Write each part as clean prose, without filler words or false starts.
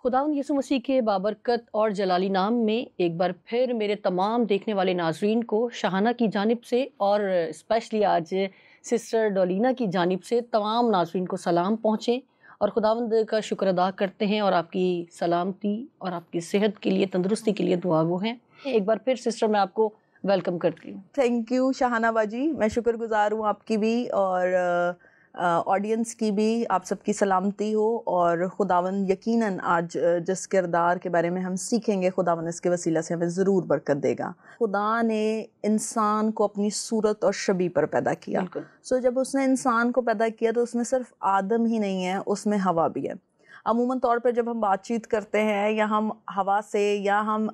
खुदावंद यीशु मसीह के बाबरकत और जलाली नाम में एक बार फिर मेरे तमाम देखने वाले नाजरीन को शाहाना की जानिब से और स्पेशली आज सिस्टर डोलिना की जानिब से तमाम नाजरीन को सलाम पहुँचे और खुदावंद का शुक्र अदा करते हैं और आपकी सलामती और आपकी सेहत के लिए, तंदुरुस्ती के लिए दुआ गो हैं। एक बार फिर सिस्टर मैं आपको वेलकम करती हूँ। थैंक यू शाहाना बाजी, मैं शुक्रगुजार हूँ आपकी भी और ऑडियंस की भी। आप सबकी सलामती हो और खुदावन यकीनन आज जिस किरदार के बारे में हम सीखेंगे, खुदावन इसके वसीला से हमें ज़रूर बरकत देगा। खुदा ने इंसान को अपनी सूरत और शबी पर पैदा किया। सो जब उसने इंसान को पैदा किया तो उसमें सिर्फ आदम ही नहीं है, उसमें हवा भी है। अमूमन तौर पर जब हम बातचीत करते हैं या हम हवा से या हम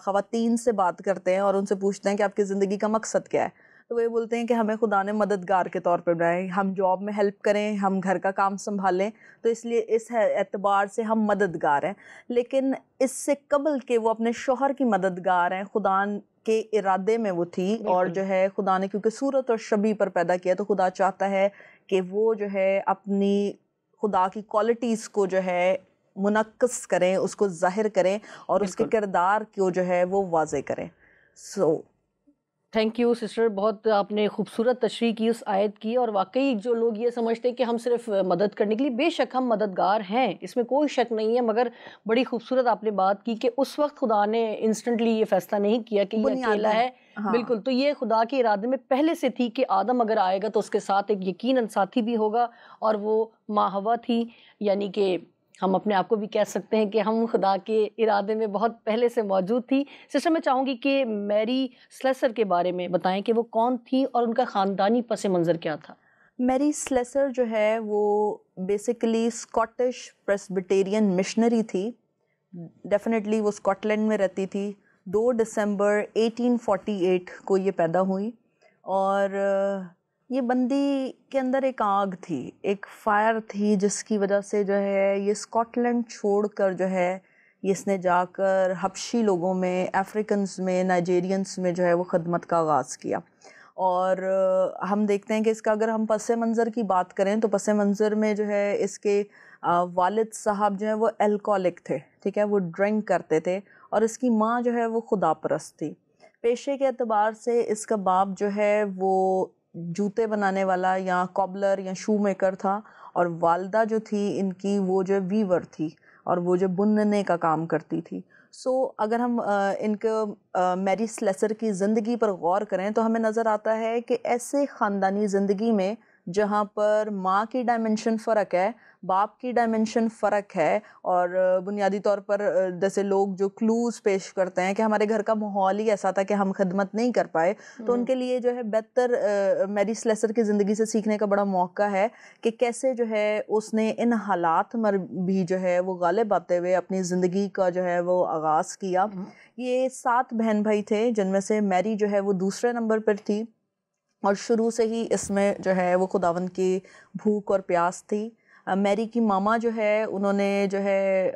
ख़वातीन से बात करते हैं और उनसे पूछते हैं कि आपकी ज़िंदगी का मकसद क्या है, तो वे बोलते हैं कि हमें खुदा ने मददगार के तौर पर बनाए, हम जॉब में हेल्प करें, हम घर का काम संभालें, तो इसलिए इस एतबार से हम मददगार हैं। लेकिन इससे कबल के वो अपने शौहर की मददगार हैं, खुदा के इरादे में वो थी। और जो है खुदा ने क्योंकि सूरत और शबी पर पैदा किया तो खुदा चाहता है कि वो जो है अपनी खुदा की क्वालिटीज़ को जो है मुनक्कस करें, उसको ज़ाहिर करें और उसके किरदार को जो है वो वाज़े करें। थैंक यू सिस्टर, बहुत आपने खूबसूरत तशरीह की उस आयत की। और वाकई जो लोग ये समझते हैं कि हम सिर्फ मदद करने के लिए, बेशक हम मददगार हैं, इसमें कोई शक नहीं है, मगर बड़ी खूबसूरत आपने बात की कि उस वक्त खुदा ने इंस्टेंटली ये फैसला नहीं किया कि ये अकेला है। हाँ। बिल्कुल, तो ये खुदा के इरादे में पहले से थी कि आदम अगर आएगा तो उसके साथ एक यकीनन साथी भी होगा, और वो माँ हवा थी। यानी कि हम अपने आप को भी कह सकते हैं कि हम खुदा के इरादे में बहुत पहले से मौजूद थी। सिस्टर मैं चाहूँगी कि मैरी स्लेसर के बारे में बताएं कि वो कौन थी और उनका ख़ानदानी पस मंज़र क्या था। मैरी स्लेसर जो है वो बेसिकली स्कॉटिश प्रेस्बिटेरियन मिशनरी थी। डेफिनेटली वो स्कॉटलैंड में रहती थी। 2 दिसंबर 1848 को ये पैदा हुई और ये बंदी के अंदर एक आग थी, एक फायर थी, जिसकी वजह से जो है ये स्कॉटलैंड छोड़कर जो है इसने जाकर हबशी लोगों में, अफ्रीकन्स में, नाइजेरियंस में जो है वो खदमत का आगाज़ किया। और हम देखते हैं कि इसका अगर हम पस मंज़र की बात करें तो पस मंज़र में जो है इसके वालिद साहब जो है वो एल्कोहलिक थे, ठीक है, वो ड्रिंक करते थे, और इसकी माँ जो है वो खुदा परस्त थी। पेशे के अतबार से इसका बाप जो है वो जूते बनाने वाला या कॉबलर या शू मेकर था, और वालदा जो थी इनकी वो जो वीवर थी और वो जो बुनने का काम करती थी। अगर हम इनके मैरी स्लेसर की ज़िंदगी पर गौर करें तो हमें नज़र आता है कि ऐसे ख़ानदानी ज़िंदगी में जहाँ पर माँ की डायमेंशन फ़र्क है, बाप की डायमेंशन फ़र्क है, और बुनियादी तौर पर जैसे लोग जो क्लूज़ पेश करते हैं कि हमारे घर का माहौल ही ऐसा था कि हम खिदमत नहीं कर पाए, तो उनके लिए जो है बेहतर मैरी स्लेसर की ज़िंदगी से सीखने का बड़ा मौका है कि कैसे जो है उसने इन हालात में भी जो है वो गालिब आते हुए अपनी ज़िंदगी का जो है वो आगाज़ किया। ये 7 बहन भाई थे, जिनमें से मैरी जो है वो दूसरे नंबर पर थी, और शुरू से ही इसमें जो है वो खुदावंद की भूख और प्यास थी। मैरी की मामा जो है उन्होंने जो है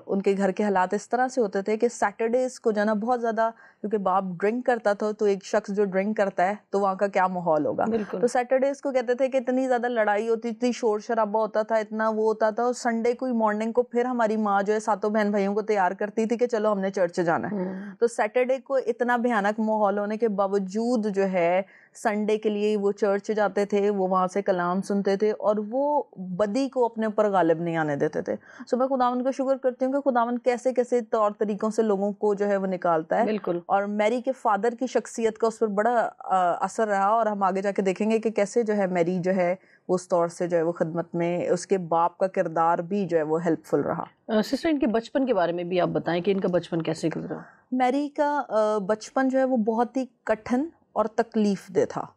उनके घर के हालात इस तरह से होते थे कि सैटरडेज़ को जाना बहुत ज़्यादा, क्योंकि बाप ड्रिंक करता था, तो एक शख्स जो ड्रिंक करता है तो वहाँ का क्या माहौल होगा। तो सैटरडेज़ को कहते थे कि इतनी ज़्यादा लड़ाई होती थी, शोर शराबा होता था, इतना वो होता था। और संडे को ही मॉर्निंग को फिर हमारी माँ जो है 7 बहन भाइयों को तैयार करती थी कि चलो हमने चर्च जाना है। तो सैटरडे को इतना भयानक माहौल होने के बावजूद जो है संडे के लिए वो चर्च जाते थे, वो वहाँ से कलाम सुनते थे, और वो बदी को अपने ऊपर गालिब नहीं आने देते थे। मैं खुदावन का शुक्र करती हूँ कि खुदावन कैसे कैसे तौर तरीकों से लोगों को जो है वो निकालता है। और मैरी के फादर की शख्सियत का उस पर बड़ा असर रहा, और हम आगे जाके देखेंगे कि कैसे जो है मैरी जो है उस तौर से जो है वो खिदमत में उसके बाप का किरदार भी जो है वो हेल्पफुल रहा। सिस्टर इनके बचपन के बारे में भी आप बताएं कि इनका बचपन कैसे गुजरा। मैरी का बचपन जो है वो बहुत ही कठिन और तकलीफ दे था,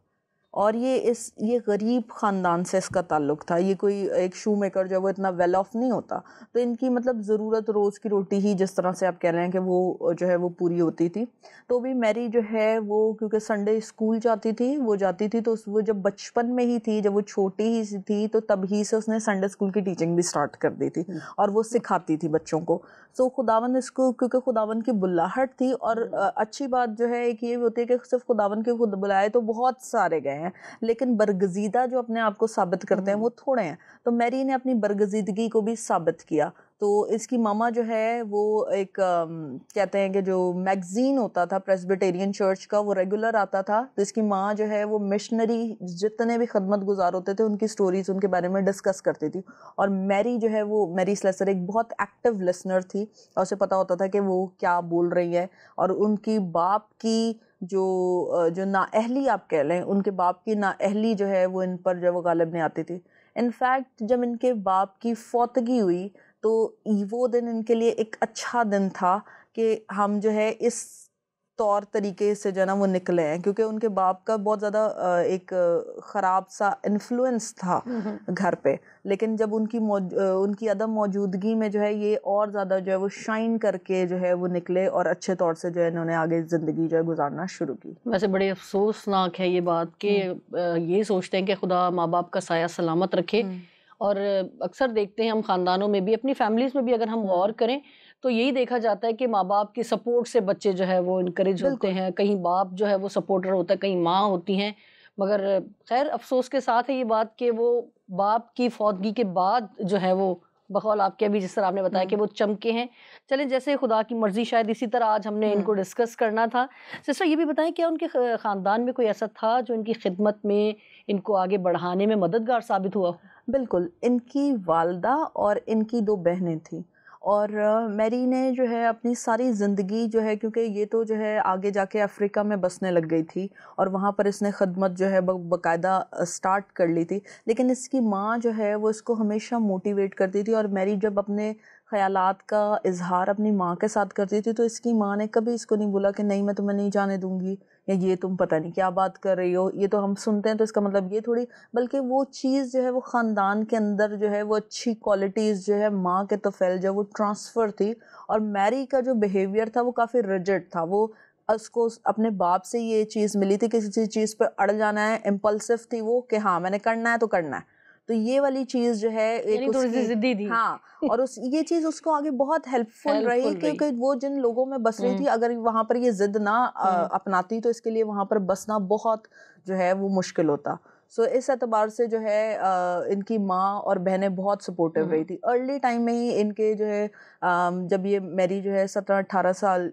और ये गरीब ख़ानदान से इसका ताल्लुक़ था। ये कोई एक शू मेकर जो है वो इतना वेल ऑफ नहीं होता, तो इनकी मतलब ज़रूरत रोज़ की रोटी ही, जिस तरह से आप कह रहे हैं कि वो जो है वो पूरी होती थी। तो भी मैरी जो है वो क्योंकि संडे स्कूल जाती थी, तो वो जब बचपन में ही थी, जब वो छोटी ही थी, तो तभी से उसने संडे स्कूल की टीचिंग भी स्टार्ट कर दी थी, और वो सिखाती थी बच्चों को। खुदावन इसको, क्योंकि खुदावन की बुलाहट थी, और अच्छी बात जो है एक ये होती है कि सिर्फ खुदावन के खुद बुलाए तो बहुत सारे गए हैं, हैं, लेकिन बरगजीदा जो अपने आप को साबित करते हैं वो थोड़े हैं। तो मैरी ने अपनी बरगजीदगी को भी साबित किया। तो इसकी मामा जो है वो एक कहते हैं कि जो मैगजीन होता था प्रेस्बिटेरियन चर्च का, वो रेगुलर आता था। तो इसकी माँ जो है वो मिशनरी जितने भी खदमत गुजार होते थे उनकी स्टोरीज, उनके बारे में डिस्कस करती थी। और मैरी जो है वो, मैरी स्लेसर एक बहुत एक्टिव लिसनर थी और उसे पता होता था कि वो क्या बोल रही है। और उनकी बाप की जो नाअहली आप कह लें, उनके बाप की नाअहली जो है वो इन पर जो वो गालिब नहीं आती थी। इनफैक्ट जब इनके बाप की फौतगी हुई तो वो दिन इनके लिए एक अच्छा दिन था कि हम जो है इस तौर तरीके से जो है ना वो निकले हैं, क्योंकि उनके बाप का बहुत ज़्यादा एक ख़राब सा इन्फ्लुएंस था घर पे। लेकिन जब उनकी अदम मौजूदगी में जो है ये और ज़्यादा जो है वो शाइन करके जो है वो निकले और अच्छे तौर से जो है इन्होंने आगे ज़िंदगी जो है गुजारना शुरू की। वैसे बड़ी अफसोसनाक है ये बात कि ये सोचते हैं कि खुदा माँ बाप का साया सलामत रखे। और अक्सर देखते हैं हम ख़ानदानों में भी, अपनी फैमिलीज़ में भी अगर हम गौर करें तो यही देखा जाता है कि माँ बाप की सपोर्ट से बच्चे जो है वो इनकरेज होते हैं। कहीं बाप जो है वो सपोर्टर होता है, कहीं माँ होती हैं। मगर खैर अफसोस के साथ है ये बात कि वो बाप की फौतगी के बाद जो है वो बकौल आपके अभी जिस तरह आपने बताया कि वो चमके हैं। चलें, जैसे खुदा की मर्जी, शायद इसी तरह आज हमने इनको डिस्कस करना था। सिस्टर ये भी बताएं, क्या उनके ख़ानदान में कोई ऐसा था जो इनकी खिदमत में, इनको आगे बढ़ाने में मददगार साबित हुआ? बिल्कुल, इनकी वालदा और इनकी 2 बहनें थीं। और मैरी ने जो है अपनी सारी ज़िंदगी जो है, क्योंकि ये तो जो है आगे जाके अफ्रीका में बसने लग गई थी और वहाँ पर इसने खदमत जो है बाकायदा स्टार्ट कर ली थी। लेकिन इसकी माँ जो है वो इसको हमेशा मोटिवेट करती थी। और मैरी जब अपने ख़यालात का इजहार अपनी माँ के साथ करती थी तो इसकी माँ ने कभी इसको नहीं बोला कि नहीं मैं तुम्हें नहीं जाने दूँगी, या ये तुम पता नहीं क्या बात कर रही हो, ये तो हम सुनते हैं तो इसका मतलब ये थोड़ी। बल्कि वो चीज़ जो है वो ख़ानदान के अंदर जो है वो अच्छी क्वालिटीज़ जो है माँ के तफ़ैल जो वो ट्रांसफ़र थी। और मैरी का जो बिहेवियर था वो काफ़ी रिजिड था। वो उसको अपने बाप से ये चीज़ मिली थी, किसी चीज़ पर अड़ जाना है, इम्पल्सिव थी वो कि हाँ मैंने करना है तो करना है। तो ये वाली चीज़ जो है एक थोड़ी सी उसकी, जिद्दी थी। हाँ, और ये चीज़ उसको आगे बहुत हेल्पफुल रही, क्योंकि वो जिन लोगों में बस रही थी, अगर वहाँ पर ये जिद ना अपनाती तो इसके लिए वहाँ पर बसना बहुत जो है वो मुश्किल होता। सो इस एतबार से जो है इनकी माँ और बहनें बहुत सपोर्टिव रही थी। अर्ली टाइम में ही इनके जो है जब ये मैरी जो है 17-18 साल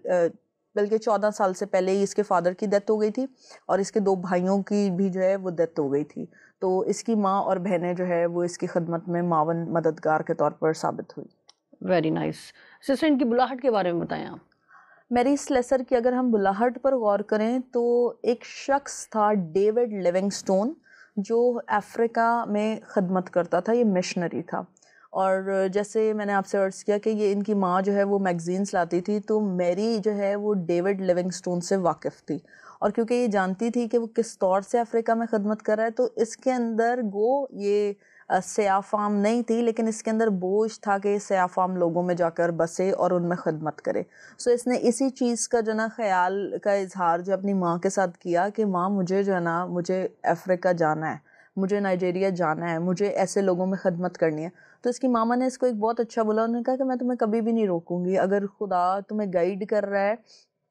बल्कि 14 साल से पहले ही इसके फादर की डेथ हो गई थी और इसके 2 भाइयों की भी जो है वो डेथ हो गई थी। तो इसकी माँ और बहनें जो है वो इसकी खिदमत में मावन मददगार के तौर पर साबित हुई। Very nice. सिस्टर इनकी बुलाहट के बारे में बताएं आप। मैरी स्लेसर की अगर हम बुलाहट पर गौर करें तो एक शख्स था डेविड लिविंगस्टोन, जो अफ्रीका में खिदमत करता था। ये मिशनरी था। और जैसे मैंने आपसे अर्ज़ किया कि ये इनकी माँ जो है वो मैगज़ीन्स लाती थी, तो मैरी जो है वो डेविड लिविंगस्टोन से वाकिफ़ थी। और क्योंकि ये जानती थी कि वो किस तौर से अफ्रीका में खिदमत कर रहा है, तो इसके अंदर ये सयाफ़ाम नहीं थी, लेकिन इसके अंदर बोझ था कि सयाफ़ाम लोगों में जाकर बसे और उनमें खिदमत करे। सो इसने इसी चीज़ का जो ना ख़याल का इजहार जो अपनी माँ के साथ किया कि माँ मुझे जो है ना, मुझे अफ्रीका जाना है, मुझे नाइजीरिया जाना है, मुझे ऐसे लोगों में खिदमत करनी है। तो इसकी मामा ने इसको एक बहुत अच्छा बोला, उन्होंने कहा कि मैं तुम्हें कभी भी नहीं रोकूंगी, अगर खुदा तुम्हें गाइड कर रहा है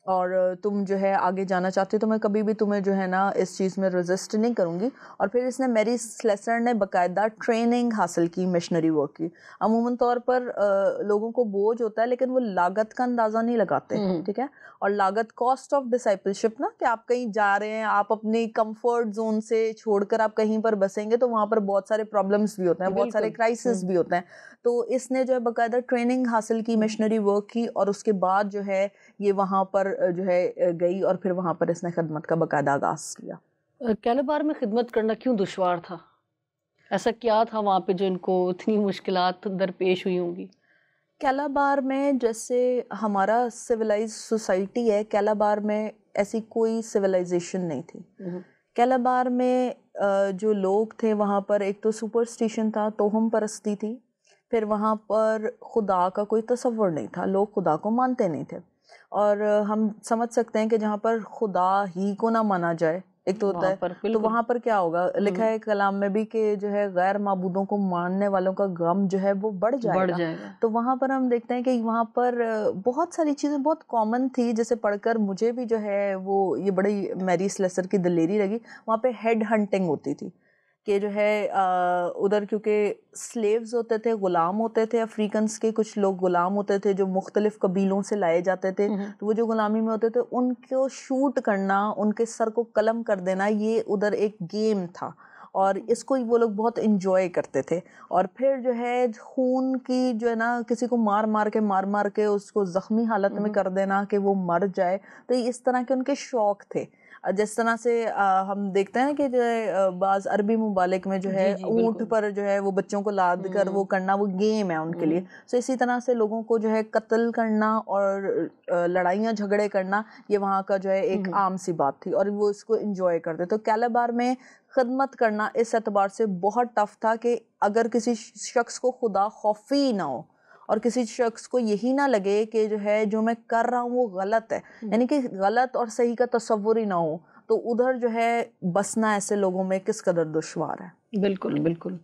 और तुम जो है आगे जाना चाहते हो तो मैं कभी भी तुम्हें जो है ना इस चीज़ में रेजिस्ट नहीं करूँगी। और फिर इसने मैरी स्लेसर ने बाकायदा ट्रेनिंग हासिल की मिशनरी वर्क की। अमूमन तौर पर लोगों को बोझ होता है लेकिन वो लागत का अंदाज़ा नहीं लगाते, ठीक है। और लागत, कॉस्ट ऑफ डिसाइपलशिप ना, कि आप कहीं जा रहे हैं, आप अपनी कंफर्ट जोन से छोड़कर आप कहीं पर बसेंगे तो वहाँ पर बहुत सारे प्रॉब्लम्स भी होते हैं, बहुत सारे क्राइसिस भी होते हैं। तो इसने जो है बाकायदा ट्रेनिंग हासिल की, मिशनरी वर्क की, और उसके बाद जो है ये वहाँ पर जो है गई और फिर वहाँ पर इसने खिदमत का बाकायदा आगाज़ किया। कैलाबार में खिदमत करना क्यों दुश्वार था? ऐसा क्या था वहाँ पे जो इनको इतनी मुश्किलात दरपेश हुई होंगी? कैलाबार में जैसे हमारा सिविलाइज सोसाइटी है, कैलाबार में ऐसी कोई सिविलाइजेशन नहीं थी। कैलाबार में जो लोग थे वहाँ पर एक तो सुपरस्टिशन था, तोहम परस्ती थी। फिर वहाँ पर खुदा का कोई तसव्वुर नहीं था, लोग खुदा को मानते नहीं थे। और हम समझ सकते हैं कि जहाँ पर खुदा ही को ना माना जाए एक तो होता है, तो बिल्कुल। वहां पर क्या होगा, लिखा है कलाम में भी कि जो है गैर माबूदों को मानने वालों का गम जो है वो बढ़ जाएगा। तो वहां पर हम देखते हैं कि वहां पर बहुत सारी चीजें बहुत कॉमन थी, जैसे पढ़कर मुझे भी जो है वो ये बड़ी मैरी स्लेसर की दिलेरी लगी। वहां पे हेड हंटिंग होती थी कि जो है उधर क्योंकि स्लेव्स होते थे, गुलाम होते थे, अफ्रीकन्स के कुछ लोग गुलाम होते थे जो मुख्तलिफ कबीलों से लाए जाते थे, तो वो जो गुलामी में होते थे उनको शूट करना, उनके सर को कलम कर देना, ये उधर एक गेम था और इसको वो लोग बहुत इंजॉय करते थे। और फिर जो है खून की जो है ना, किसी को मार मार के उसको जख्मी हालत में कर देना कि वो मर जाए, तो इस तरह के उनके शौक थे। जिस तरह से हम देखते हैं कि जो है बाज अरबी मुबालिक में जो है ऊंट पर जो है वो बच्चों को लाद कर वो करना, वो गेम है उनके लिए। तो इसी तरह से लोगों को जो है कत्ल करना और लड़ाइयाँ झगड़े करना, ये वहाँ का जो है एक आम सी बात थी और वो इसको एंजॉय करते। तो कैलाबार में खिदमत करना इस एतबार से बहुत टफ था कि अगर किसी शख्स को खुदा खौफी ना हो और किसी शख्स को यही ना लगे कि जो है जो मैं कर रहा हूँ वो गलत है, यानी कि गलत और सही का तसव्वुर ही ना हो, तो उधर जो है बसना ऐसे लोगों में किस कदर दुश्वार है। बिल्कुल बिल्कुल।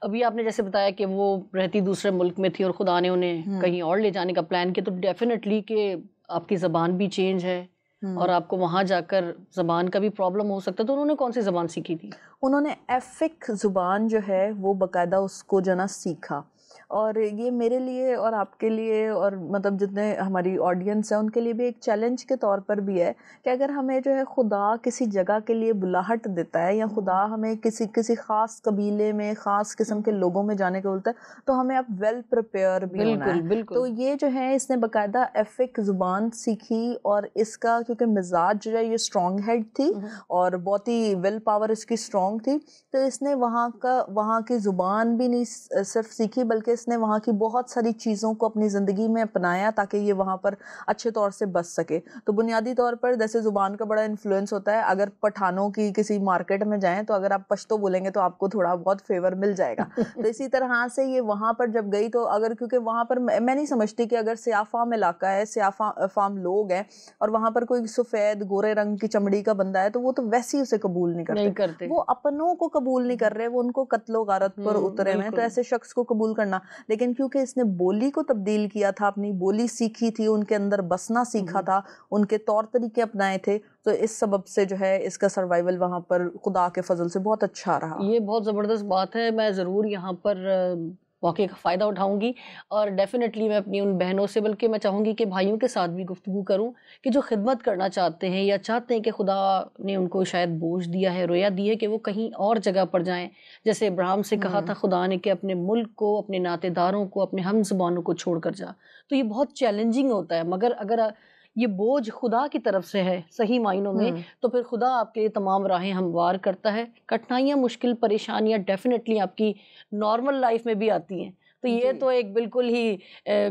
अभी आपने जैसे बताया कि वो रहती दूसरे मुल्क में थी और खुदा ने उन्हें कहीं और ले जाने का प्लान किया, तो डेफिनेटली कि आपकी ज़बान भी चेंज है और आपको वहाँ जाकर ज़बान का भी प्रॉब्लम हो सकता है। तो उन्होंने कौन सी ज़बान सीखी थी? उन्होंने एफिक ज़ुबान जो है वो बाकायदा उसको जो ना सीखा। और ये मेरे लिए और आपके लिए और मतलब जितने हमारी ऑडियंस है उनके लिए भी एक चैलेंज के तौर पर भी है कि अगर हमें जो है खुदा किसी जगह के लिए बुलाहट देता है या खुदा हमें किसी ख़ास कबीले में ख़ास किस्म के लोगों में जाने को बोलता है, तो हमें अब वेल प्रिपेयर भी होना है। तो ये जो है इसने बाकायदा एफिक ज़ुबान सीखी और इसका क्योंकि मिजाज जो है ये स्ट्रॉन्ग हेड थी और बहुत ही विल पावर इसकी स्ट्रॉन्ग थी, तो इसने वहाँ की ज़ुबान भी नहीं सिर्फ सीखी बल्कि इसने वहाँ की बहुत सारी चीज़ों को अपनी ज़िंदगी में अपनाया ताकि ये वहाँ पर अच्छे तौर से बच सके। तो बुनियादी तौर पर जैसे ज़ुबान का बड़ा इन्फ्लुएंस होता है, अगर पठानों की किसी मार्केट में जाएं तो अगर आप पश्तो बोलेंगे तो आपको थोड़ा बहुत फेवर मिल जाएगा। तो इसी तरह से ये वहाँ पर जब गई तो अगर क्योंकि वहाँ पर मैं नहीं समझती कि अगर स्याफाम इलाका है, स्याफाम लोग हैं और वहाँ पर कोई सफ़ेद गोरे रंग की चमड़ी का बंदा है तो वो तो वैसे ही उसे कबूल नहीं करते। वो अपनों को कबूल नहीं कर रहे, वो उनको कत्लो गारत पर उतरे हैं, तो ऐसे शख्स को कबूल करना। लेकिन क्योंकि इसने बोली को तब्दील किया था, अपनी बोली सीखी थी, उनके अंदर बसना सीखा था, उनके तौर तरीके अपनाए थे, तो इस सबब से जो है इसका सर्वाइवल वहाँ पर खुदा के फजल से बहुत अच्छा रहा। ये बहुत ज़बरदस्त बात है। मैं ज़रूर यहाँ पर मौके का फ़ायदा उठाऊँगी और डेफ़िनेटली मैं अपनी उन बहनों से, बल्कि मैं चाहूँगी कि भाइयों के साथ भी गुफ्तगू करूँ कि जो खिदमत करना चाहते हैं या चाहते हैं कि खुदा ने उनको शायद बोझ दिया है, रोया दी है कि वो कहीं और जगह पर जाएँ। जैसे इब्राहिम से कहा था खुदा ने कि अपने मुल्क को, अपने नातेदारों को, अपने हमज़बानों को छोड़ कर जा। तो ये बहुत चैलेंजिंग होता है, मगर अगर ये बोझ खुदा की तरफ से है सही मायनों में, तो फिर खुदा आपके लिए तमाम राहें हमवार करता है। कठिनाइयाँ, मुश्किल, परेशानियाँ डेफ़िनेटली आपकी नॉर्मल लाइफ में भी आती हैं। तो ये तो एक बिल्कुल ही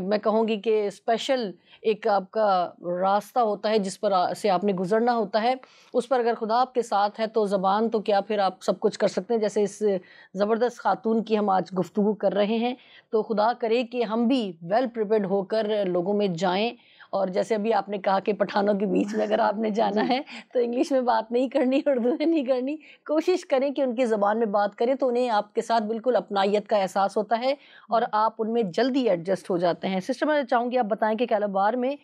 मैं कहूँगी कि स्पेशल एक आपका रास्ता होता है जिस पर से आपने गुज़रना होता है। उस पर अगर खुदा आपके साथ है तो ज़बान तो क्या, फिर आप सब कुछ कर सकते हैं। जैसे इस ज़बरदस्त खातून की हम आज गुफ्तगू कर रहे हैं, तो खुदा करे कि हम भी वेल प्रिपेयर्ड होकर लोगों में जाएँ। और जैसे अभी आपने कहा कि पठानों के बीच में अगर आपने जाना है तो इंग्लिश में बात नहीं करनी, उर्दू में नहीं करनी, कोशिश करें कि उनकी ज़बान में बात करें, तो उन्हें आपके साथ बिल्कुल अपनायत का एहसास होता है और आप उनमें जल्दी एडजस्ट हो जाते हैं। सिस्टर, मैं चाहूँगी आप बताएं कि कैलाबार में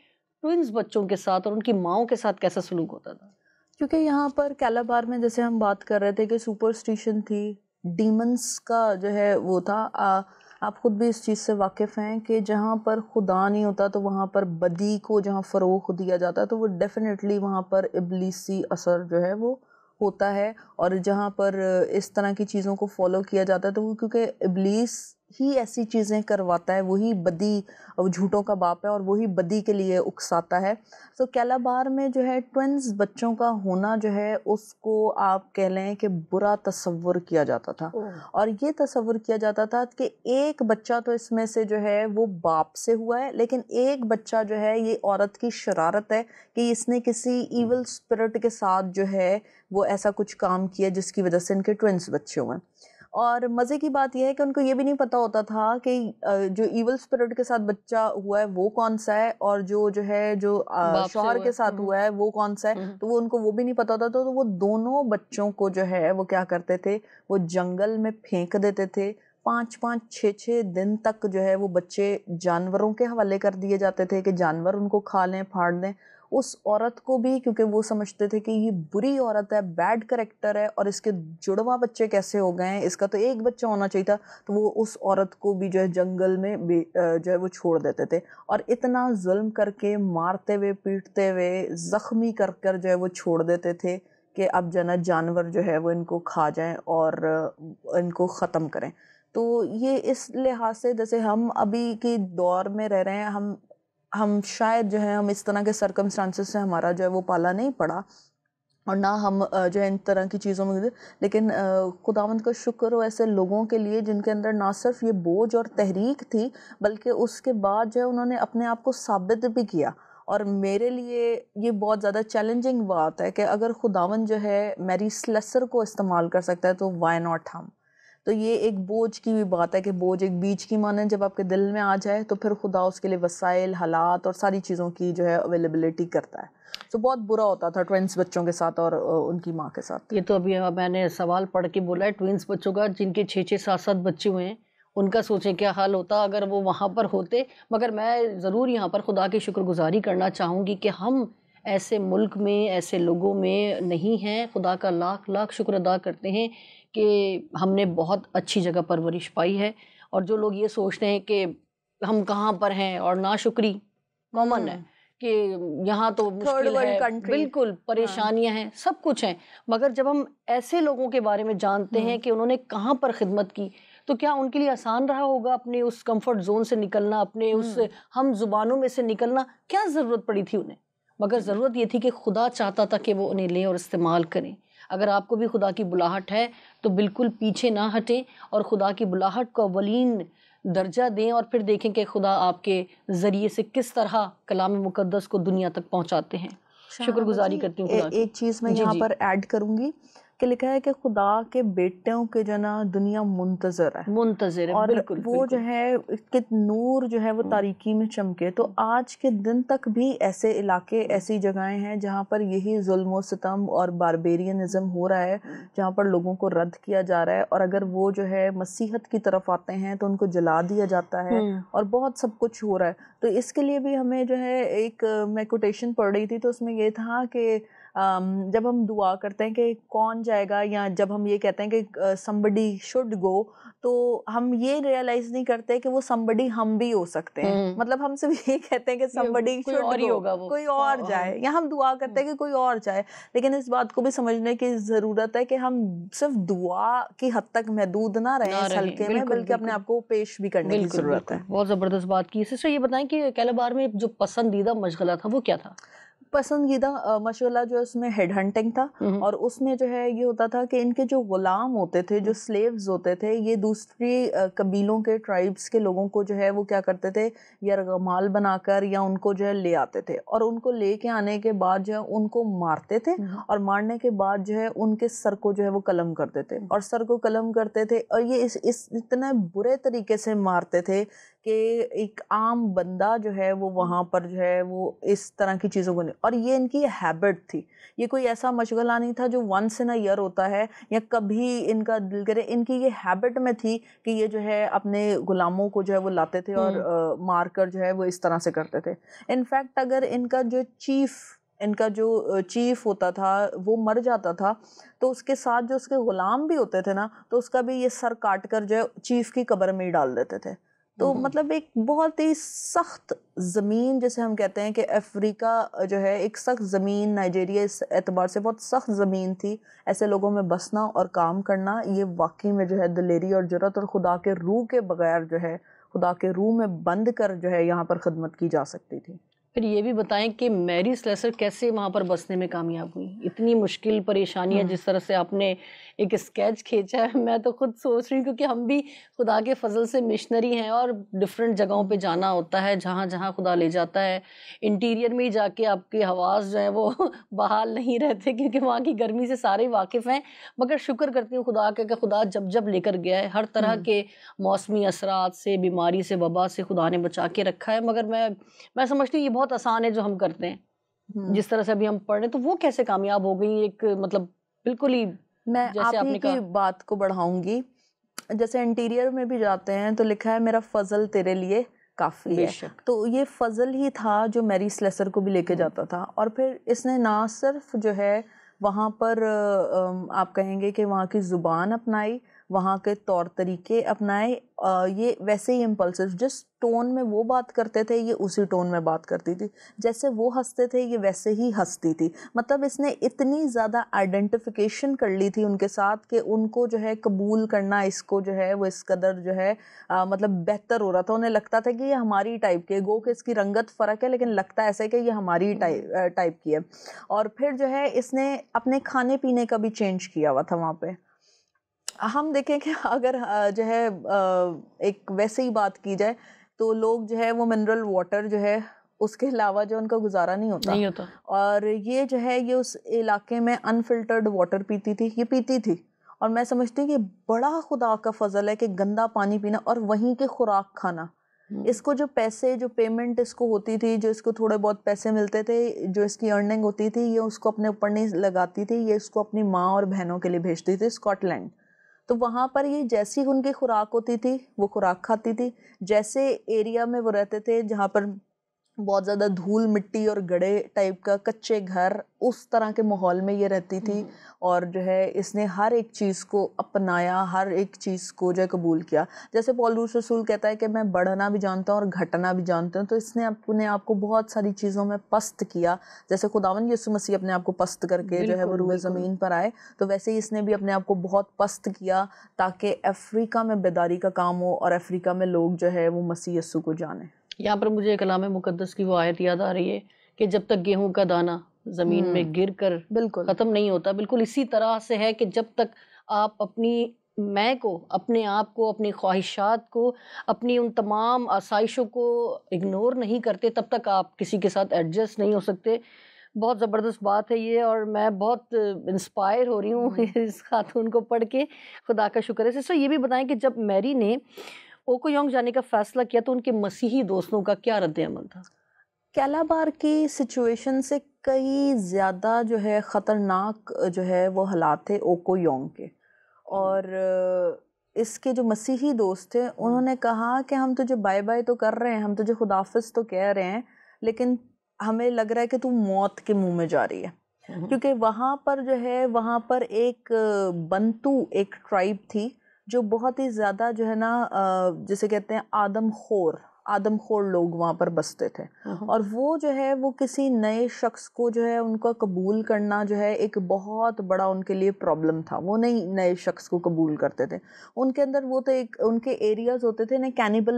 ट्विन्स बच्चों के साथ और उनकी माँओं के साथ कैसा सलूक होता था? क्योंकि यहाँ पर कैलाबार में जैसे हम बात कर रहे थे कि सुपरस्टिशन थी, डीमंस का जो है वो था, आप खुद भी इस चीज़ से वाकिफ़ हैं कि जहाँ पर खुदा नहीं होता तो वहाँ पर बदी को जहाँ फ़रोग़ दिया जाता है तो वो डेफ़िनेटली वहाँ पर इब्लीसी असर जो है वो होता है। और जहाँ पर इस तरह की चीज़ों को फॉलो किया जाता है तो वो क्योंकि इब्लीस ही ऐसी चीज़ें करवाता है, वही बदी झूठों का बाप है और वही बदी के लिए उकसाता है। तो कैलाबार में जो है ट्विन्स बच्चों का होना जो है उसको आप कह लें कि बुरा तस्वुर किया जाता था। और ये तस्वुर किया जाता था कि एक बच्चा तो इसमें से जो है वो बाप से हुआ है, लेकिन एक बच्चा जो है ये औरत की शरारत है कि इसने किसी ईवल स्पिरिट के साथ जो है वो ऐसा कुछ काम किया जिसकी वजह से इनके ट्विन्स बच्चे हुए। और मज़े की बात यह है कि उनको ये भी नहीं पता होता था कि जो इवल स्पिरिट के साथ बच्चा हुआ है वो कौन सा है, और जो है जो बाप से शौहर हुआ के है। साथ हुआ है वो कौन सा है, तो वो उनको वो भी नहीं पता होता था। तो वो दोनों बच्चों को जो है वो क्या करते थे, वो जंगल में फेंक देते थे। 5-5, 6-6 दिन तक जो है वो बच्चे जानवरों के हवाले कर दिए जाते थे कि जानवर उनको खा लें, फाड़ दें। उस औरत को भी, क्योंकि वो समझते थे कि ये बुरी औरत है, बैड करेक्टर है, और इसके जुड़वा बच्चे कैसे हो गए हैं, इसका तो एक बच्चा होना चाहिए था, तो वो उस औरत को भी जो है जंगल में जो है वो छोड़ देते थे। और इतना जुल्म करके, मारते हुए, पीटते हुए, जख्मी कर कर जो है वो छोड़ देते थे कि अब जानवर जो है वो इनको खा जाएं और इनको ख़त्म करें। तो ये इस लिहाज से, जैसे हम अभी के दौर में रह रहे हैं, हम शायद जो है हम इस तरह के सर्कमस्टांसेस से हमारा जो है वो पाला नहीं पड़ा, और ना हम जो है इन तरह की चीज़ों में, लेकिन खुदावंद का शुक्र हो ऐसे लोगों के लिए जिनके अंदर ना सिर्फ ये बोझ और तहरीक थी, बल्कि उसके बाद जो है उन्होंने अपने आप को साबित भी किया। और मेरे लिए ये बहुत ज़्यादा चैलेंजिंग बात है कि अगर खुदावंद जो है मैरी स्लेसर को इस्तेमाल कर सकता है, तो वाई नॉट हम। तो ये एक बोझ की भी बात है कि बोझ एक बीज की माने जब आपके दिल में आ जाए, तो फिर खुदा उसके लिए वसाइल, हालात और सारी चीज़ों की जो है अवेलेबिलिटी करता है। तो बहुत बुरा होता था ट्विंस बच्चों के साथ और उनकी माँ के साथ। ये तो अभी मैंने सवाल पढ़ के बोला है, ट्विंस बच्चों का जिनके 6-6, 7-7 बच्चे हुए हैं, उनका सोचें क्या हाल होता अगर वो वहाँ पर होते। मगर मैं ज़रूर यहाँ पर खुदा की शुक्रगुजारी करना चाहूँगी कि हम ऐसे मुल्क में, ऐसे लोगों में नहीं हैं। खुदा का लाख लाख शुक्र अदा करते हैं कि हमने बहुत अच्छी जगह परवरिश पाई है। और जो लोग ये सोचते हैं कि हम कहाँ पर हैं, और नाशुक्री कॉमन है कि यहाँ तो थर्ड मुश्किल वर्ल्ड है, कंट्री, बिल्कुल परेशानियां हैं, सब कुछ हैं। मगर जब हम ऐसे लोगों के बारे में जानते हैं कि उन्होंने कहाँ पर खिदमत की, तो क्या उनके लिए आसान रहा होगा अपने उस कंफर्ट जोन से निकलना, अपने उस हम जुबानों में से निकलना? क्या ज़रूरत पड़ी थी उन्हें? मगर ज़रूरत ये थी कि खुदा चाहता था कि वो उन्हें लें और इस्तेमाल करें। अगर आपको भी खुदा की बुलाहट है तो बिल्कुल पीछे ना हटें और खुदा की बुलाहट को अवलीन दर्जा दें, और फिर देखें कि खुदा आपके ज़रिए से किस तरह कलाम मुक़द्दस को दुनिया तक पहुंचाते हैं। शुक्रगुजारी करती हूँ खुदा की। एक चीज़ मैं जी यहाँ जी। पर ऐड करूँगी कि लिखा है कि खुदा के बेटों के जो ना दुनिया मुंतज़र है, मुंतज़िर है, और बिल्कुल वो जो बिल्कुल। है कि नूर जो है वो तारीकी में चमके। तो आज के दिन तक भी ऐसे इलाके, ऐसी जगहें हैं जहाँ पर यही जुल्म सितम और बारबेरियनिज़म हो रहा है, जहाँ पर लोगों को रद्द किया जा रहा है, और अगर वो जो है मसीहत की तरफ आते हैं तो उनको जला दिया जाता है, और बहुत सब कुछ हो रहा है। तो इसके लिए भी हमें जो है एक मैं कोटेशन पढ़ रही थी, तो उसमें ये था कि जब हम दुआ करते हैं कि कौन जाएगा, या जब हम ये कहते हैं कि somebody should go, तो हम ये रियलाइज नहीं करते कि वो somebody हम भी हो सकते हैं। मतलब हम सिर्फ ये कहते हैं कि somebody कोई should और ही go, होगा वो। कोई और जाए, या हम दुआ करते हैं कि कोई और जाए। लेकिन इस बात को भी समझने की ज़रूरत है कि हम सिर्फ दुआ की हद तक महदूद ना रहें ना इस रहे, हल्के में, बिल्कुल बल्कि अपने बिल्कुल आप को पेश भी करने की बिल्कुल ज़रूरत बिल्कुल। है। बहुत ज़बरदस्त बात की सिस्टर। ये बताएं कि कैलाबार में जो पसंदीदा मशगला था वो क्या था? पसंदीदा मशगला जो है उसमें हेड हंटिंग था, और उसमें जो है ये होता था कि इनके जो गुलाम होते थे, जो स्लेव्स होते थे, ये दूसरी कबीलों के, ट्राइब्स के लोगों को जो है वो क्या करते थे, यरगमाल बनाकर या उनको जो है ले आते थे, और उनको लेके आने के बाद जो है उनको मारते थे, और मारने के बाद जो है उनके सर को जो है वो कलम करते थे, और सर को कलम करते थे, और ये इस इतने बुरे तरीके से मारते थे कि एक आम बंदा जो है वो वहाँ पर जो है वो इस तरह की चीज़ों को नहीं, और ये इनकी हैबिट थी। ये कोई ऐसा मशगला नहीं था जो वंस इन अ ईयर होता है या कभी इनका दिल करे। इनकी ये हैबिट में थी कि ये जो है अपने गुलामों को जो है वो लाते थे और मार कर जो है वो इस तरह से करते थे। इनफैक्ट अगर इनका जो चीफ होता था वो मर जाता था, तो उसके साथ जो उसके गुलाम भी होते थे ना, तो उसका भी ये सर काट कर जो है चीफ की कब्र में ही डाल देते थे। तो मतलब एक बहुत ही सख्त ज़मीन, जैसे हम कहते हैं कि अफ्रीका जो है एक सख्त ज़मीन, नाइजीरिया इस एतबार से बहुत सख्त ज़मीन थी। ऐसे लोगों में बसना और काम करना, ये वाकई में जो है दिलेरी और जुर्रत और खुदा के रूह के बगैर जो है, खुदा के रूह में बंद कर जो है यहाँ पर खिदमत की जा सकती थी। फिर ये भी बताएं कि मैरी स्लेसर कैसे वहाँ पर बसने में कामयाब हुई? इतनी मुश्किल परेशानियाँ जिस तरह से आपने एक स्केच खींचा है, मैं तो खुद सोच रही हूँ, क्योंकि हम भी खुदा के फजल से मिशनरी हैं और डिफरेंट जगहों पे जाना होता है, जहाँ जहाँ खुदा ले जाता है। इंटीरियर में ही जाके आपके हवास जो है वो बहाल नहीं रहते, क्योंकि वहाँ की गर्मी से सारे वाकिफ़ हैं। मगर शुक्र करती हूँ खुदा का कि खुदा जब जब लेकर गया है, हर तरह के मौसमी असरात से, बीमारी से, वबा से खुदा ने बचा के रखा है। मगर मैं समझती हूँ ये बहुत आसान है जो हम करते हैं। जिस तरह से अभी हम पढ़ रहे हैं, तो वो कैसे कामयाब हो गई? एक मतलब बिल्कुल ही मैं जैसे आप ही आपने की कहा। बात को बढ़ाऊंगी। जैसे इंटीरियर में भी जाते हैं तो लिखा है मेरा फजल तेरे लिए काफ़ी है। बेशक। तो ये फजल ही था जो मैरी स्लेसर को भी लेके जाता था। और फिर इसने ना सिर्फ जो है वहाँ पर आप कहेंगे कि वहाँ की ज़ुबान अपनाई, वहाँ के तौर तरीके अपनाए। ये वैसे ही इम्पल्सिव, जिस टोन में वो बात करते थे ये उसी टोन में बात करती थी, जैसे वो हंसते थे ये वैसे ही हंसती थी। मतलब इसने इतनी ज़्यादा आइडेंटिफिकेशन कर ली थी उनके साथ कि उनको जो है कबूल करना इसको जो है वो इस कदर जो है मतलब बेहतर हो रहा था। उन्हें लगता था कि ये हमारी टाइप के, गो कि इसकी रंगत फ़र्क है लेकिन लगता है ऐसा है कि ये हमारी टाइप की है। और फिर जो है इसने अपने खाने पीने का भी चेंज किया हुआ था वहाँ पे। हम देखें कि अगर जो है एक वैसे ही बात की जाए तो लोग जो है वो मिनरल वाटर जो है उसके अलावा जो उनका गुजारा नहीं होता। नहीं होता। और ये जो है ये उस इलाके में अनफिल्टर्ड वाटर पीती थी, ये पीती थी। और मैं समझती हूँ कि बड़ा खुदा का फजल है कि गंदा पानी पीना और वहीं के खुराक खाना। इसको जो पैसे, जो पेमेंट इसको होती थी, जो इसको थोड़े बहुत पैसे मिलते थे, जो इसकी अर्निंग होती थी, ये उसको अपने ऊपर नहीं लगाती थी, ये इसको अपनी माँ और बहनों के लिए भेजती थी स्कॉटलैंड। तो वहाँ पर ये जैसी उनकी खुराक होती थी वो खुराक खाती थी। जैसे एरिया में वो रहते थे जहाँ पर बहुत ज़्यादा धूल मिट्टी और गड़े टाइप का कच्चे घर, उस तरह के माहौल में ये रहती थी। और जो है इसने हर एक चीज़ को अपनाया, हर एक चीज़ को जो है कबूल किया। जैसे पौलुस रसूल कहता है कि मैं बढ़ना भी जानता हूँ और घटना भी जानता हूँ। तो इसने अपने आप को बहुत सारी चीज़ों में पस्त किया। जैसे खुदावंद यीशु मसीह अपने आप को पस्त करके जो है वो रूए ज़मीन पर आए, तो वैसे ही इसने भी अपने आप को बहुत पस्त किया ताकि अफ्रीका में बेदारी का काम हो और अफ्रीका में लोग जो है वो मसीह यीशु को जाने। यहाँ पर मुझे कलाम मुकद्दस की वो आयत याद आ रही है कि जब तक गेहूं का दाना ज़मीन में गिर कर बिल्कुल ख़त्म नहीं होता, बिल्कुल इसी तरह से है कि जब तक आप अपनी मैं को, अपने आप को, अपनी ख्वाहिशात को, अपनी उन तमाम आसाइशों को इग्नोर नहीं करते, तब तक आप किसी के साथ एडजस्ट नहीं हो सकते। बहुत ज़बरदस्त बात है ये, और मैं बहुत इंस्पायर हो रही हूँ इस खातून को पढ़ के। खुदा का शुक्र है। सिस्टर ये भी बताएं कि जब मैरी ने ओकोयोंग जाने का फैसला किया तो उनके मसीही दोस्तों का क्या रद्द-ए-अमल था? कैलाबार की सिचुएशन से कई ज़्यादा जो है ख़तरनाक जो है वो हालात थे ओकोयोंग के। और इसके जो मसीही दोस्त थे उन्होंने कहा कि हम तुझे बाय बाय तो कर रहे हैं, हम तुझे खुदाफिज तो कह रहे हैं, लेकिन हमें लग रहा है कि तू मौत के मुंह में जा रही है। क्योंकि वहाँ पर जो है वहाँ पर एक बंतू एक ट्राइब थी जो बहुत ही ज़्यादा जो है ना जिसे कहते हैं आदमखोर लोग वहाँ पर बसते थे। और वो जो है वो किसी नए शख्स को जो है उनका कबूल करना जो है एक बहुत बड़ा उनके लिए प्रॉब्लम था। वो नहीं नए शख्स को कबूल करते थे। उनके अंदर वो तो एक उनके एरियाज होते थे ना, कैनिबल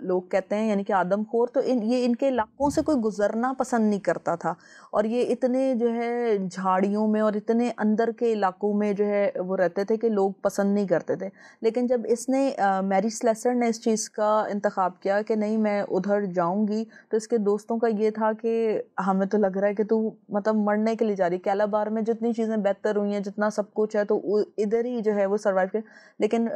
लोग कहते हैं, यानी कि आदमखोर। तो ये इनके इलाकों से कोई गुजरना पसंद नहीं करता था। और ये इतने जो है झाड़ियों में और इतने अंदर के इलाकों में जो है वो रहते थे कि लोग पसंद नहीं करते थे। लेकिन जब इसने मैरी स्लेसर ने इस चीज़ का इंतखाब किया कि नहीं मैं उधर जाऊंगी, तो इसके दोस्तों का ये था कि हमें तो लग रहा है कि तू मतलब मरने के लिए जा रही। कैलाबार में जितनी चीज़ें बेहतर हुई हैं, जितना सब कुछ है, तो इधर ही जो है वो सर्वाइव कर। लेकिन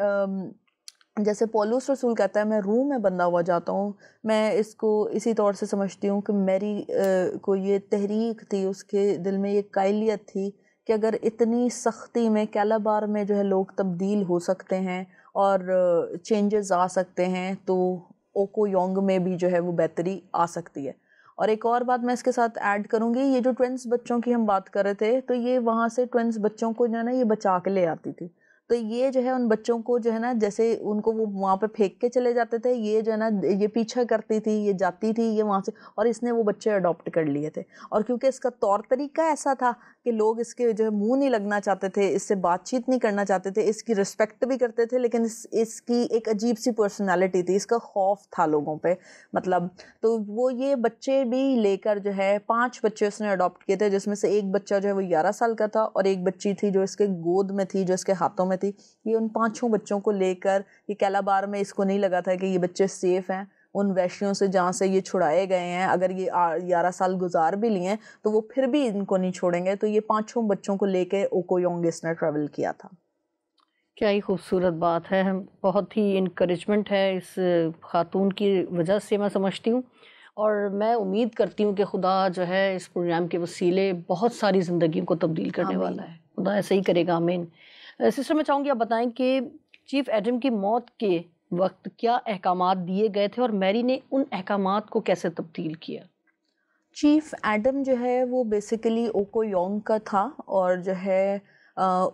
जैसे पौलुस रसूल कहता है मैं रूह में बंधा हुआ जाता हूँ। मैं इसको इसी तौर से समझती हूँ कि मैरी को ये तहरीक थी, उसके दिल में ये कायलियत थी कि अगर इतनी सख्ती में कैलाबार में जो है लोग तब्दील हो सकते हैं और चेंजेस आ सकते हैं, तो ओकोयोंग में भी जो है वो बेहतरी आ सकती है। और एक और बात मैं इसके साथ ऐड करूँगी, ये जो ट्विंस बच्चों की हम बात कर रहे थे, तो ये वहाँ से ट्विंस बच्चों को जो है ना ये बचा के ले आती थी। तो ये जो है उन बच्चों को जो है ना, जैसे उनको वो वहाँ पे फेंक के चले जाते थे, ये जो है ना ये पीछा करती थी, ये जाती थी, ये वहाँ से, और इसने वो बच्चे अडॉप्ट कर लिए थे। और क्योंकि इसका तौर तरीका ऐसा था कि लोग इसके जो है मुंह नहीं लगना चाहते थे, इससे बातचीत नहीं करना चाहते थे, इसकी रिस्पेक्ट भी करते थे, लेकिन इसकी एक अजीब सी पर्सनालिटी थी, इसका खौफ था लोगों पे, मतलब। तो वो ये बच्चे भी लेकर जो है 5 बच्चे उसने अडॉप्ट किए थे, जिसमें से एक बच्चा जो है वो 11 साल का था और एक बच्ची थी जो इसके गोद में थी, जो इसके हाथों में थी। ये उन 5 बच्चों को लेकर, ये कैलाबार में इसको नहीं लगा था कि ये बच्चे सेफ हैं उन वैश्यों से जहाँ से ये छुड़ाए गए हैं। अगर ये 11 साल गुजार भी लिए तो वो फिर भी इनको नहीं छोड़ेंगे। तो ये 5 बच्चों को लेके ओकोयोंग इसने ट्रैवल किया था। क्या ही खूबसूरत बात है, बहुत ही इनकरेजमेंट है इस खातून की वजह से, मैं समझती हूँ। और मैं उम्मीद करती हूँ कि खुदा जो है इस प्रोग्राम के वसीले बहुत सारी ज़िंदगियों को तब्दील करने वाला है। खुदा ऐसे ही करेगा, आमीन। सिस्टर, मैं चाहूँगी आप बताएं कि चीफ एडम की मौत के वक्त क्या अहकामात दिए गए थे और मैरी ने उन अहकामात को कैसे तब्दील किया? चीफ एडम जो है वो बेसिकली ओकोयोंग का था, और जो है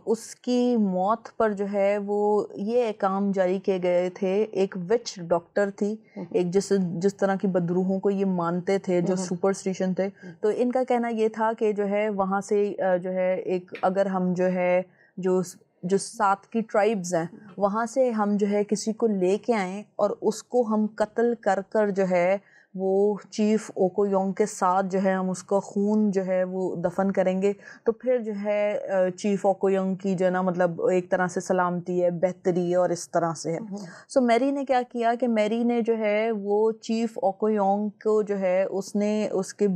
उसकी मौत पर जो है वो ये अहकाम जारी किए गए थे। एक विच डॉक्टर थी, एक जिस तरह की बदरूहों को ये मानते थे, जो सुपरस्टिशन थे, तो इनका कहना ये था कि जो है वहाँ से जो है एक, अगर हम जो है जो 7 की ट्राइब्स हैं वहाँ से हम जो है किसी को लेके आएँ और उसको हम कत्ल कर कर जो है वो चीफ ओकोयोंग के साथ जो है हम उसका खून जो है वो दफन करेंगे, तो फिर जो है चीफ ओकोयोंग की जो है ना, मतलब एक तरह से सलामती है, बेहतरी है, और इस तरह से है। सो मैरी ने क्या किया कि मैरी ने जो है वो चीफ ओकोयोंग को जो है उसने उसके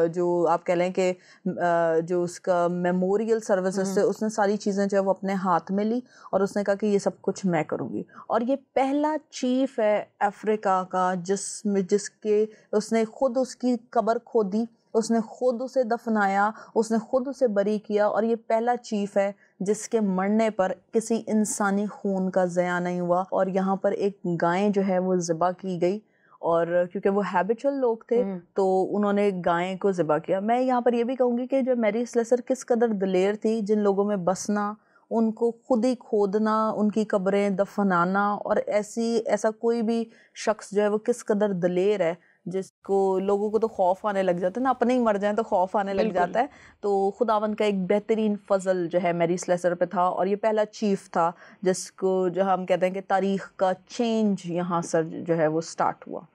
जो आप कह लें कि जो उसका मेमोरियल सर्विसेज से उसने सारी चीज़ें जो है वो अपने हाथ में ली और उसने कहा कि ये सब कुछ मैं करूँगी। और ये पहला चीफ है अफ्रीका का जिसके उसने खुद उसकी कब्र खोदी, उसने खुद उसे दफनाया, उसने खुद उसे बरी किया, और ये पहला चीफ है जिसके मरने पर किसी इंसानी खून का ज़या नहीं हुआ। और यहाँ पर एक गाय जो है वो ज़िबा की गई, और क्योंकि वो हैबिचुअल लोग थे तो उन्होंने गाय को ज़िबा किया। मैं यहाँ पर ये भी कहूँगी कि जो मैरी स्लेसर किस कदर दिलेर थी, जिन लोगों में बसना, उनको खुद ही खोदना, उनकी कब्रें दफनाना, और ऐसा कोई भी शख्स जो है वो किस कदर दिलेर है, जिसको लोगों को तो खौफ आने लग जाता है ना, अपने ही मर जाए तो खौफ आने लग जाता है। तो खुदावन का एक बेहतरीन फजल जो है मैरी स्लेसर पे था, और ये पहला चीफ था जिसको जो हम कहते हैं कि तारीख का चेंज यहाँ से जो है वो स्टार्ट हुआ।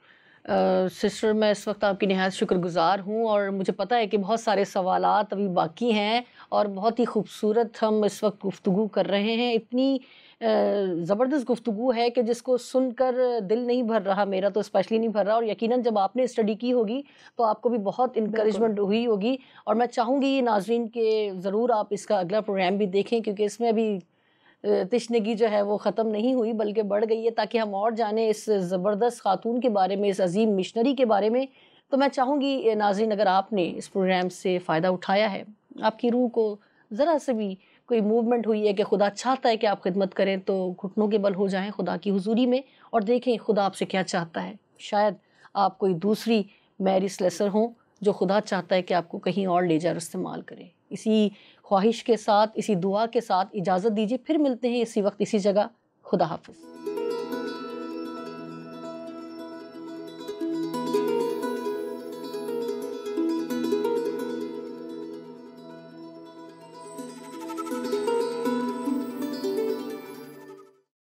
सिस्टर, मैं इस वक्त आपकी निहायत शुक्रगुजार हूँ, और मुझे पता है कि बहुत सारे सवालात अभी बाकी हैं और बहुत ही खूबसूरत हम इस वक्त गुफ्तगू कर रहे हैं। इतनी ज़बरदस्त गुफ्तगू है कि जिसको सुनकर दिल नहीं भर रहा, मेरा तो स्पेशली नहीं भर रहा, और यकीनन जब आपने स्टडी की होगी तो आपको भी बहुत इनकरेजमेंट हुई होगी। और मैं चाहूँगी नाज़रीन के ज़रूर आप इसका अगला प्रोग्राम भी देखें, क्योंकि इसमें अभी तशनगी जो है वो ख़त्म नहीं हुई बल्कि बढ़ गई है, ताकि हम और जानें इस ज़बरदस्त खातून के बारे में, इस अजीम मिशनरी के बारे में। तो मैं चाहूँगी नाज़रीन, अगर आपने इस प्रोग्राम से फ़ायदा उठाया है, आपकी रूह को ज़रा से भी कोई मूवमेंट हुई है कि खुदा चाहता है कि आप खिदमत करें, तो घुटनों के बल हो जाएं खुदा की हुजूरी में और देखें खुदा आपसे क्या चाहता है। शायद आप कोई दूसरी मैरी स्लेसर हों जो खुदा चाहता है कि आपको कहीं और ले जाकर इस्तेमाल करें। इसी ख्वाहिश के साथ, इसी दुआ के साथ इजाज़त दीजिए, फिर मिलते हैं इसी वक्त इसी जगह। खुदा हाफ़िज़।